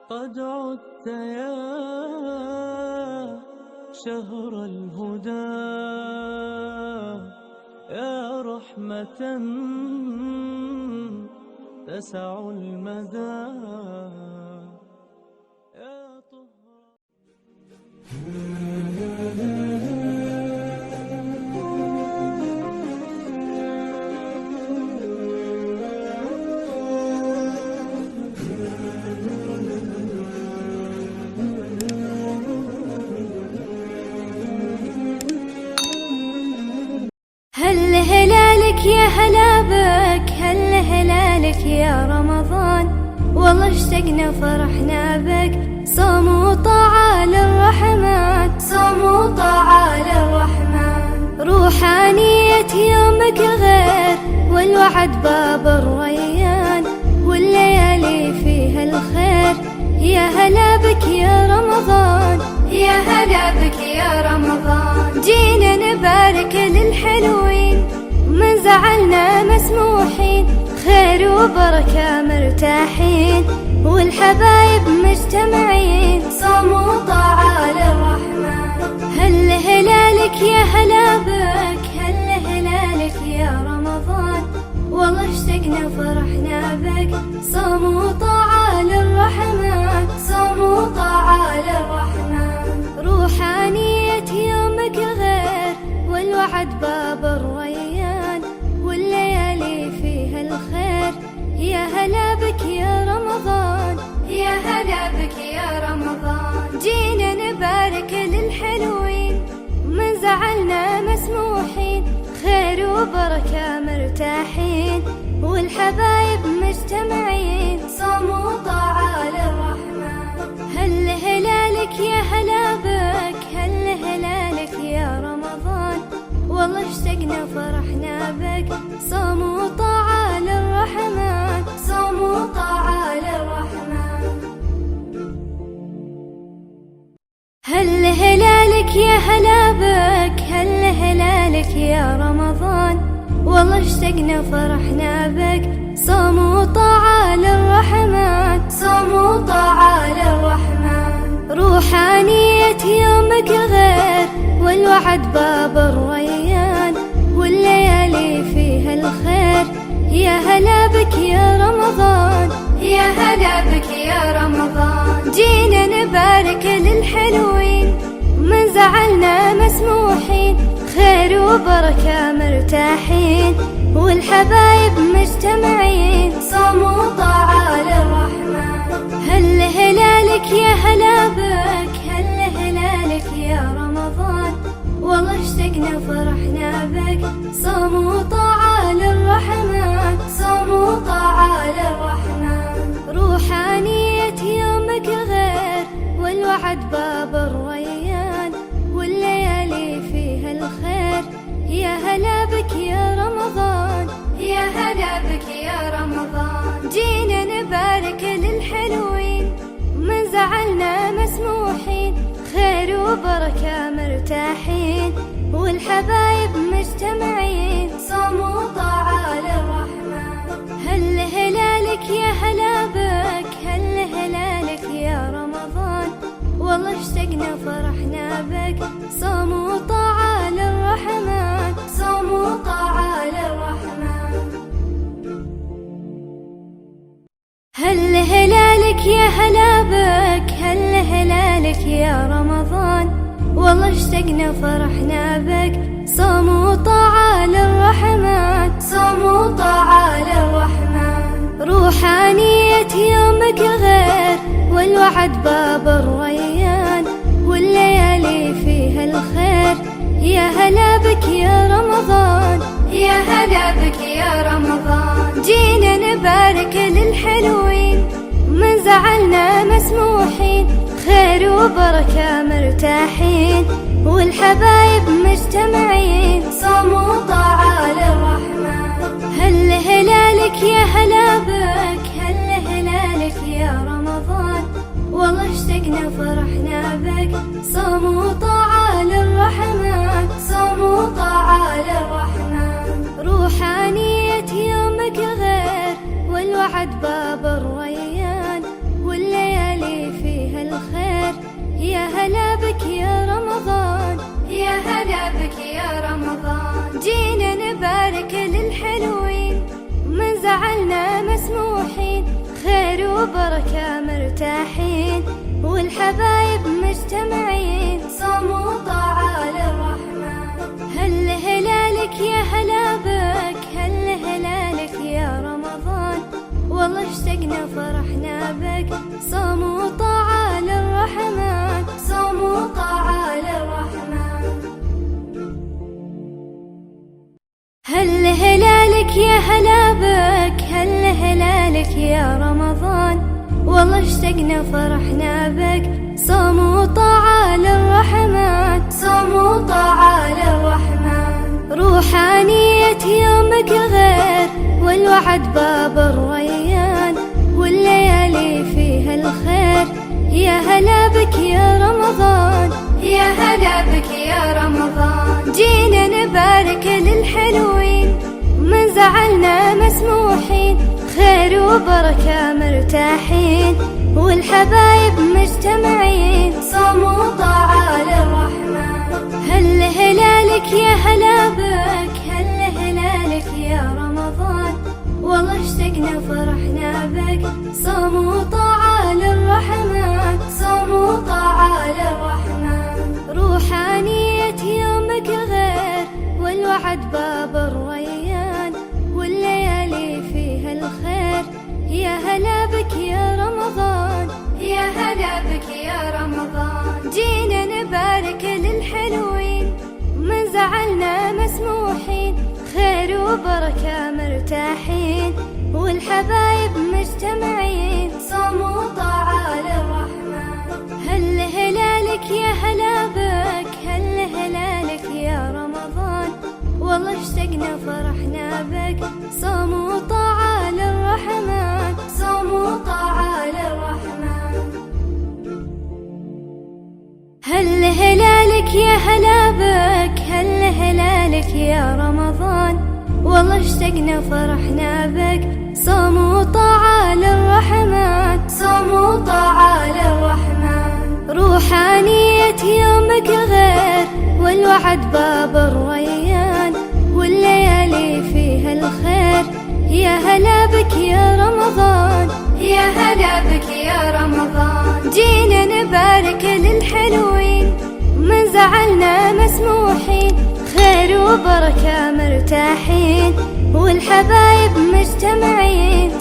قد عدت يا شهر الهدى، يا رحمة تسع المدى، يا طهرا. هل هلالك يا هلا بك، هل هلالك يا رمضان، والله اشتقنا فرحنا بك. صوم وطاعة للرحمن، صوم وطاعة للرحمن، روحانية يومك الغير والوعد باب الريان، والليالي فيها الخير. يا هلا بك يا رمضان، يا هلا بك يا رمضان، جينا نبارك للحلوين، من زعلنا مسموحين، خير وبركة مرتاحين، والحبايب مجتمعين. صوم وطاعة للرحمن. هل هلالك يا هلا بك، هل هلالك يا رمضان، والله اشتقنا فرحنا بك. صوم وطاعة للرحمن، صوم وطاعة للرحمن، روحانية يومك الغير والوعد باب الريان، والليالي فيها الخير. يا هلا بك يا رمضان، يا هلا بك يا رمضان، جينا نبارك للحلوين، من زعلنا مسموحين، خير وبركة مرتاحين، والحبايب مجتمعين. صوم وطاعة للرحمن. هل هلالك يا هلا بك، هل هلالك يا رمضان، والله اشتقنا فرحنا بك. صوم وطاعة للرحمن، صوم وطاعة للرحمن. هل هلالك يا هلا بك، هل هلالك يا رمضان، والله اشتقنا فرحنا بك. صوم وطاعة للرحمن، صوم وطاعة للرحمن، روحانية يومك الغير والوعد باب الريان، والليالي فيها الخير. يا هلا بك يا رمضان، يا هلا بك يا رمضان، جينا نبارك للحلوين، من زعلنا مسموحين، خير وبركة مرتاحين، والحبايب مجتمعين. صوم وطاعة للرحمن. هل هلالك يا هلا بك، هل هلالك يا رمضان، والله اشتقنا فرحنا بك. صوم وطاعة للرحمن، صوم وطاعة للرحمن، روحانية يومك الغير والوعد باب الريان، والليالي فيها الخير. يا هلا بك يا رمضان، يا هلا بك يا رمضان، جينا نبارك للحلوين، من زعلنا مسموحين، خير وبركة مرتاحين، والحبايب مجتمعين. صوم وطاعة للرحمن. هل هلالك يا هلا بك، هل هلالك يا رمضان، والله اشتقنا فرحنا بك. صوم وطاعة للرحمن، صوم وطاعة للرحمن. هل هلالك يا هلا بك، هل هلالك يا رمضان، والله اشتقنا فرحنا بك. صوم وطاعة للرحمن، صوم وطاعة للرحمن، روحانية يومك الغير والوعد باب الريان، والليالي فيها الخير. يا هلا بك يا رمضان، يا هلا بك يا رمضان، جينا نبارك للحلوين، من زعلنا مسموحين، خير وبركة مرتاحين، والحبايب مجتمعين. صوم وطاعة للرحمن. هل هلالك يا هلا بك، هل هلالك يا رمضان، والله اشتقنا فرحنا بك. صوم وطاعة للرحمن، صوم وطاعة للرحمن، روحانية يومك الغير والوعد باب الريان، والليالي جينا نبارك للحلوين من زعلنا مسموحين، خير وبركة مرتاحين والحبايب مجتمعين، صوم وطاعة للرحمن. هل هلالك يا هلا بك، هل هلالك يا رمضان، والله اشتقنا فرحنا بك، صوم وطاعة للرحمن، صوم وطاعة للرحمن. هل هلالك يا هلا بك، هل هلالك يا رمضان، والله اشتقنا فرحنا بك، صوم وطاعة للرحمن، صوم وطاعة للرحمن. روحانية يومك غير والوعد باب الريان، والليالي فيها الخير، يا هلا بك يا رمضان، يا هلا بك يا رمضان. جينا نبارك للحلوين من زعلنا مسموحين، خير وبركة مرتاحين والحبايب مجتمعين، صوم وطاعة للرحمن. هل هلالك يا هلا بك، هل هلالك يا رمضان، والله اشتقنا فرحنا بك، صوم وطاعة للرحمن، صوم وطاعة للرحمن. روحانية يومك غير والوعد باب الريان، والليالي فيها الخير، يا هلا بك يا رمضان، يا هلا بك يا رمضان. جينا نبارك للحلوين من زعلنا مسموحين، خير وبركة مرتاحين والحبايب مجتمعين، صوم وطاعة للرحمن. هل هلالك يا هلا بك، هل هلالك يا رمضان، والله اشتقنا فرحنا بك، صوم وطاعة للرحمن، صوم وطاعة للرحمن. هل هلالك يا هلا بك، هل هلالك يا رمضان، والله اشتقنا فرحنا بك، صوم وطاعة للرحمن، صوم وطاعة للرحمن. روحانية يومك غير والوعد باب الريان، والليالي فيها الخير، يا هلا بك يا رمضان، يا هلا بك يا رمضان. جينا نبارك للحلوين من زعلنا مسموحين، خير وبركة مرتاحين والحبايب مجتمعين،